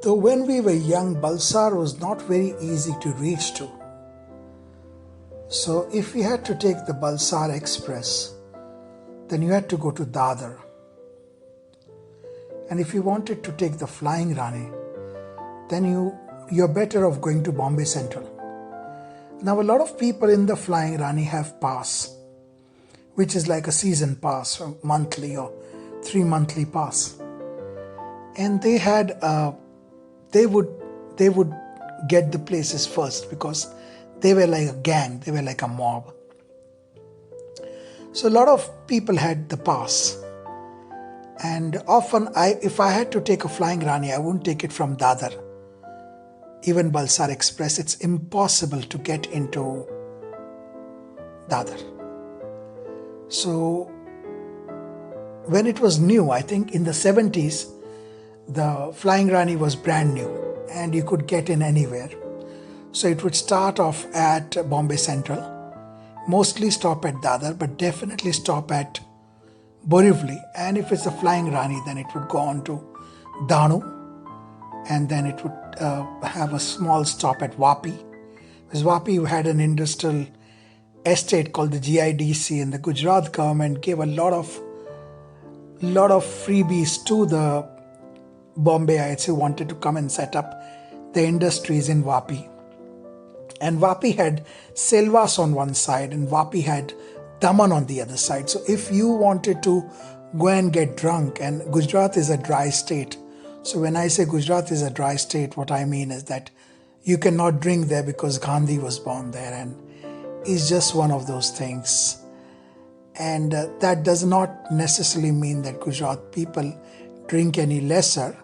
Though when we were young, Bulsar was not very easy to reach to. So if we had to take the Bulsar Express, then you had to go to Dadar. And if you wanted to take the Flying Rani, then you're better off going to Bombay Central. Now a lot of people in the Flying Rani have pass, which is like a season pass, or monthly or 3-monthly pass. And they would get the places first because they were like a gang, they were like a mob. So a lot of people had the pass. And often if I had to take a Flying Rani, I wouldn't take it from Dadar. Even Bulsar Express, it's impossible to get into Dadar. So when it was new, I think in the 70s, the Flying Rani was brand new and you could get in anywhere. So it would start off at Bombay Central, mostly stop at Dadar, but definitely stop at Borivali. And if it's a Flying Rani, then it would go on to Danu, and then it would have a small stop at Vapi. Because Vapi had an industrial estate called the GIDC, and the Gujarat government gave a lot of freebies to the Bombayites who wanted to come and set up the industries in Vapi. And Vapi had Silvas on one side and Vapi had Daman on the other side. So if you wanted to go and get drunk, and Gujarat is a dry state. So when I say Gujarat is a dry state, what I mean is that you cannot drink there because Gandhi was born there, and it's just one of those things. And that does not necessarily mean that Gujarat people drink any lesser,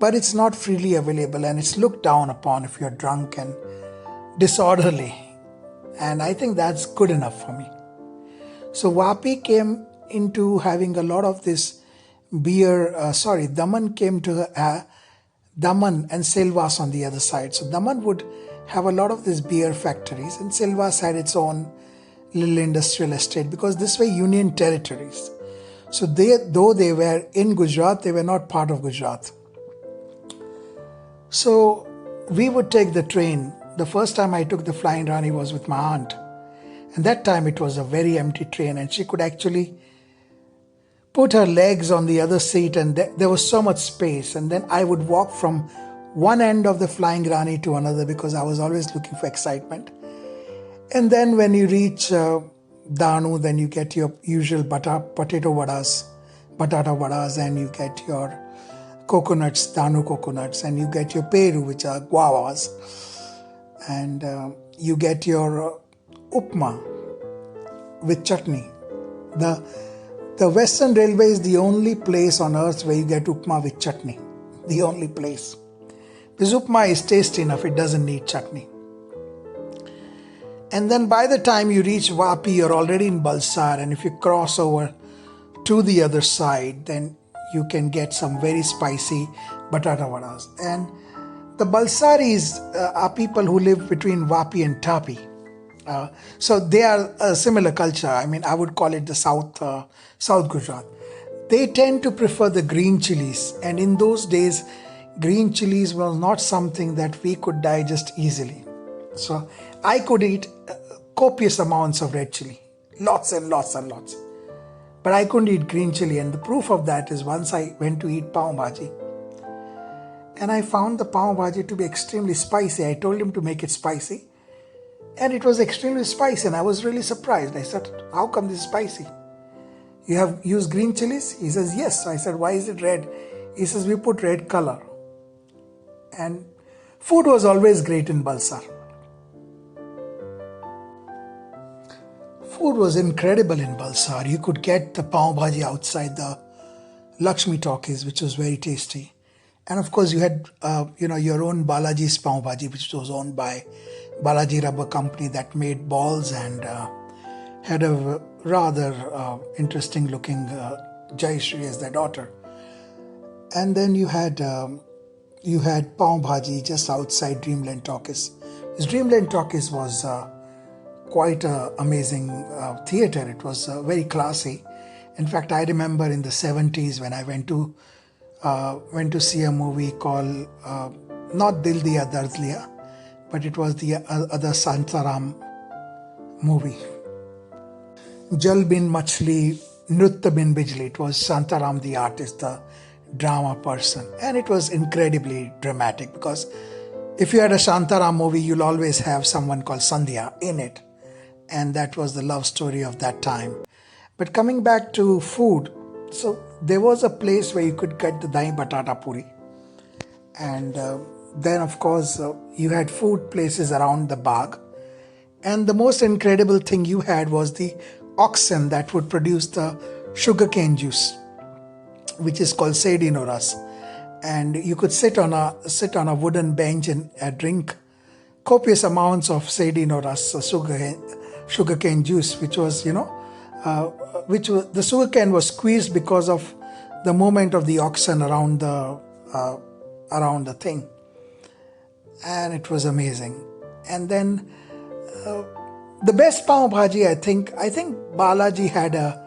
but it's not freely available and it's looked down upon if you're drunk and disorderly. And I think that's good enough for me. So Vapi came into having a lot of this beer, Daman came to Daman and Silvas on the other side. So Daman would have a lot of these beer factories and Silvas had its own little industrial estate because this were union territories. So though they were in Gujarat, they were not part of Gujarat. So we would take the train. The first time I took the Flying Rani was with my aunt. And that time it was a very empty train and she could actually put her legs on the other seat and there was so much space. And then I would walk from one end of the Flying Rani to another because I was always looking for excitement. And then when you reach Danu, then you get your usual potato vadas, batata vadas, and you get your coconuts, Danu coconuts, and you get your peru, which are guavas, and you get your upma with chutney. The Western Railway is the only place on earth where you get upma with chutney. The only place. Because upma is tasty enough, it doesn't need chutney. And then by the time you reach Vapi, you're already in Bulsar, and if you cross over to the other side, then you can get some very spicy batata vadas. And the Bulsaris are people who live between Vapi and Tapi. So they are a similar culture. I mean, I would call it the South Gujarat. They tend to prefer the green chilies. And in those days, green chilies was not something that we could digest easily. So I could eat copious amounts of red chili. Lots and lots and lots. But I couldn't eat green chili. And the proof of that is once I went to eat pav bhaji. And I found the pav bhaji to be extremely spicy. I told him to make it spicy. And it was extremely spicy and I was really surprised. I said, how come this is spicy? You have used green chilies? He says, yes. I said, why is it red? He says, we put red color. And food was always great in Bulsar. Food was incredible in Bulsar. You could get the pav bhaji outside the Lakshmi Talkies, which was very tasty. And of course, you had your own Balaji's pav bhaji, which was owned by Balaji Rubber Company that made balls and had a rather interesting looking Jayashree as their daughter. And then you had pav bhaji just outside Dreamland Talkies. This Dreamland Talkies was quite an amazing theatre. It was very classy. In fact, I remember in the 70s when I went to went to see a movie called not Dil Diya Dard Liya, but it was the other Santaram movie. Jal bin Machli, Nrutya bin Bijli. It was Santaram the artist, the drama person. And it was incredibly dramatic because if you had a Shantaram movie, you'll always have someone called Sandhya in it. And that was the love story of that time. But coming back to food, so there was a place where you could get the dahi batata puri. And then, of course, you had food places around the Bagh. And the most incredible thing you had was the oxen that would produce the sugarcane juice, which is called Seidino Ras. And you could sit on a wooden bench and drink copious amounts of Seidino Ras, sugarcane juice, which was, which was, the sugarcane was squeezed because of the movement of the oxen around the thing, and it was amazing. And then the best pav bhaji, I think Balaji had a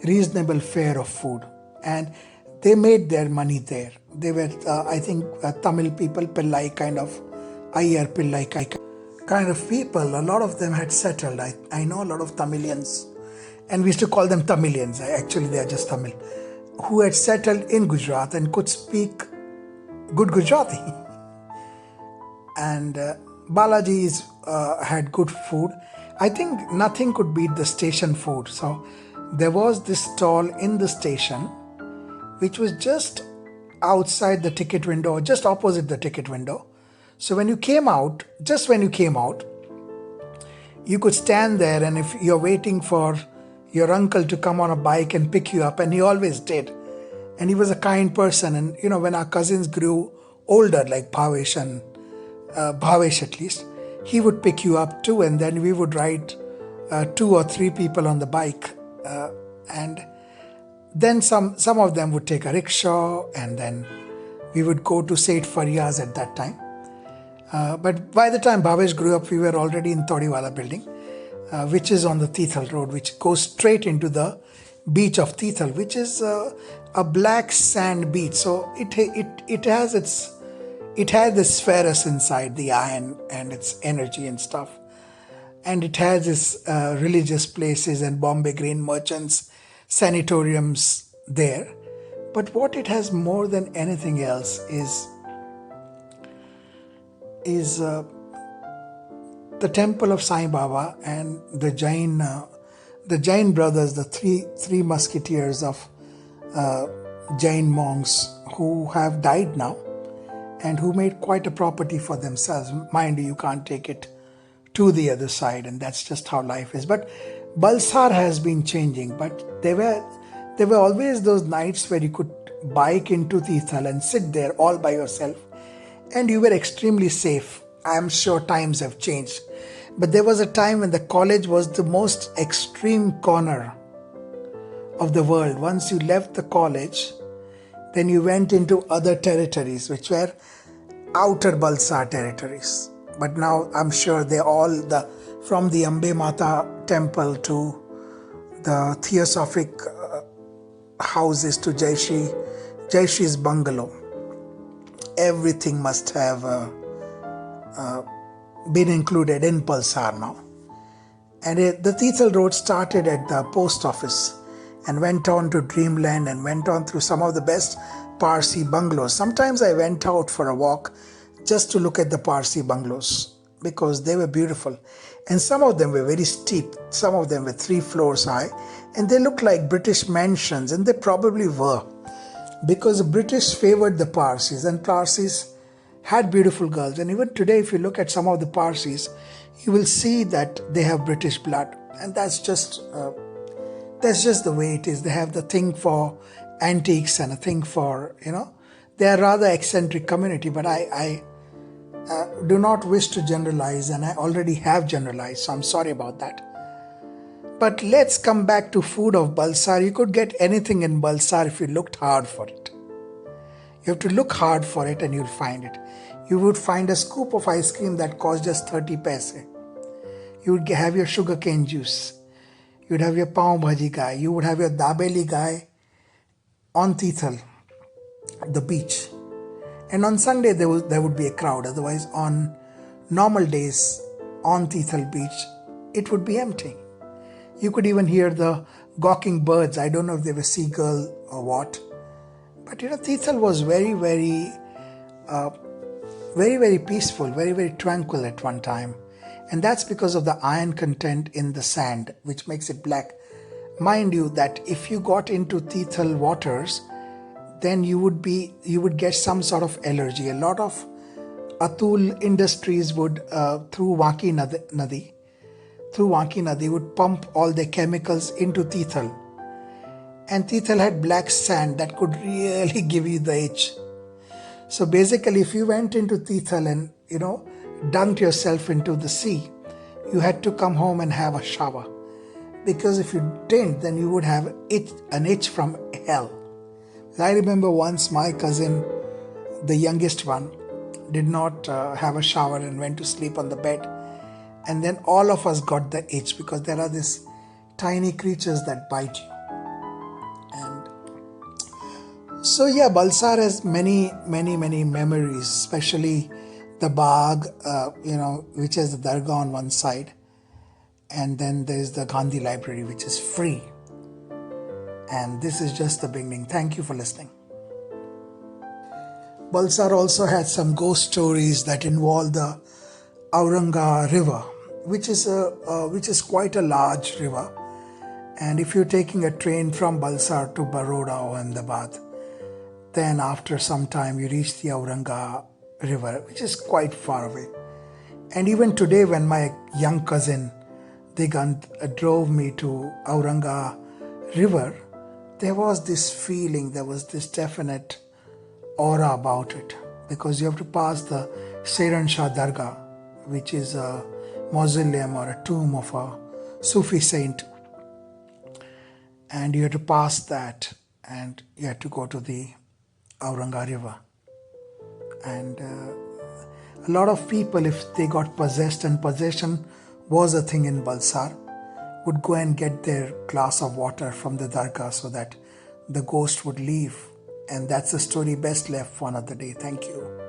reasonable fare of food, and they made their money there. They were, Tamil people, Pillai kind of, Ayyar Pillai kind of people. A lot of them had settled. I know a lot of Tamilians, and we used to call them Tamilians. Actually, they are just Tamil, who had settled in Gujarat and could speak good Gujarati. And Balaji's had good food. I think nothing could beat the station food. So there was this stall in the station, which was just outside the ticket window, just opposite the ticket window. So when you came out, you could stand there, and if you're waiting for your uncle to come on a bike and pick you up, and he always did. And he was a kind person. And when our cousins grew older, like Bhavesh and Bhavesh at least, he would pick you up too, and then we would ride 2 or 3 people on the bike, and then some of them would take a rickshaw, and then we would go to Saint Faryaz at that time. But by the time Bhavesh grew up, we were already in Todiwala building, which is on the Tithal Road, which goes straight into the beach of Tithal, which is a black sand beach. So it has this ferrous inside, the iron and its energy and stuff. And it has its religious places and Bombay grain merchants, sanatoriums there. But what it has more than anything else is the temple of Sai Baba and the Jain brothers, the three musketeers of Jain monks who have died now and who made quite a property for themselves. Mind you can't take it to the other side, and that's just how life is. But Bulsar has been changing, but there were always those nights where you could bike into Tithal and sit there all by yourself, and you were extremely safe. I'm sure times have changed, but there was a time when the college was the most extreme corner of the world. Once you left the college, then you went into other territories, which were outer Bulsar territories. But now I'm sure they're all from the Ambe Mata temple to the Theosophic houses to Jaishi's bungalow. Everything must have been included in Bulsar now. And the Tithal Road started at the post office and went on to Dreamland and went on through some of the best Parsi bungalows. Sometimes I went out for a walk just to look at the Parsi bungalows because they were beautiful. And some of them were very steep. Some of them were 3 floors high, and they looked like British mansions, and they probably were, because the British favored the Parsis, and Parsis had beautiful girls. And even today, if you look at some of the Parsis, you will see that they have British blood, and that's just the way it is. They have the thing for antiques and a thing for, they are rather eccentric community, but I do not wish to generalize, and I already have generalized, so I'm sorry about that. But let's come back to food of Bulsar. You could get anything in Bulsar if you looked hard for it. You have to look hard for it and you'll find it. You would find a scoop of ice cream that cost just 30 paise. You would have your sugarcane juice. You would have your pav bhaji guy. You would have your dabeli guy on Tithal. the beach. And on Sunday there would be a crowd. Otherwise, on normal days on Tithal beach, it would be empty. You could even hear the gawking birds. I don't know if they were seagull or what. But Tithal was very peaceful, very tranquil at one time. And that's because of the iron content in the sand, which makes it black. Mind you that if you got into Tithal waters, then you would get some sort of allergy. A lot of Atul industries would through Waki Nadi would pump all the chemicals into Tithal. And Tithal had black sand that could really give you the itch. So basically, if you went into Tithal and dunked yourself into the sea, you had to come home and have a shower. Because if you didn't, then you would have an itch from hell. I remember once my cousin, the youngest one, did not have a shower and went to sleep on the bed. And then all of us got the itch because there are these tiny creatures that bite you. And so yeah, Bulsar has many memories, especially the Bagh, which has the Dargah on one side. And then there's the Gandhi Library, which is free. And this is just the beginning. Thank you for listening. Bulsar also had some ghost stories that involve the Auranga River, which is quite a large river. And if you're taking a train from Bulsar to Baroda or Ahmedabad, then after some time you reach the Auranga River, which is quite far away. And even today, when my young cousin Digant drove me to Auranga River, there was this feeling, there was this definite aura about it, because you have to pass the Seiran Shah Dargah, which is a mausoleum or a tomb of a Sufi saint, and you have to pass that, and you have to go to the Auranga River. And a lot of people, if they got possessed, and possession was a thing in Bulsar, would go and get their glass of water from the Dargah so that the ghost would leave. And that's a story best left for another day. Thank you.